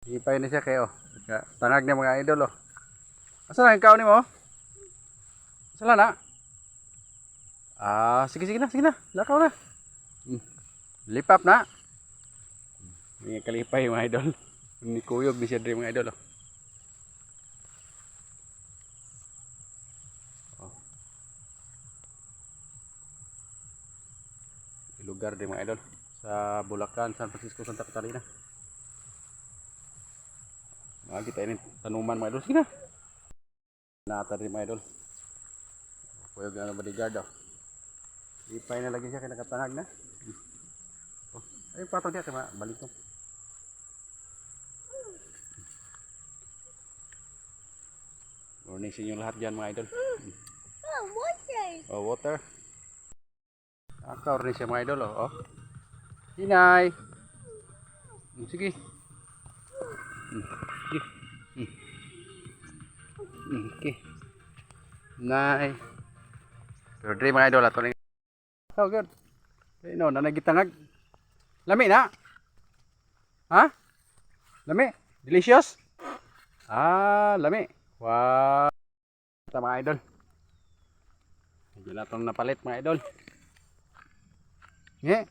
Hipay na siya kayo. Tangag na mga idol oh. Asa na yung kaon mo? Asa na? Sige na. Lakaw na. Lipap na. May kalipay mga idol. Ni kuyog ni siya diri mga idol oh. Lugar din mga idol sa Bulacan, San Francisco, Santa Catalina. Makikita ini tanuman mga idol. Sige na. Nata rin mga idol. Kuyog na bodyguard oh. Ipay na lagi siya kaya nakatanag na. Ay pato dia kaya balik ko. Morning sa inyo lahat dyan mga idol. Water. Akaw rin siya mga idol oh. Hinay. Sige. Okay. Nay. Pero dre mga idol ato ni. Oh good. No, nanagitangag. Lami na. Ha? Lami. Delicious. Lami. Wow. Ito mga idol. Medyo na itong napalit mga idol. Sige.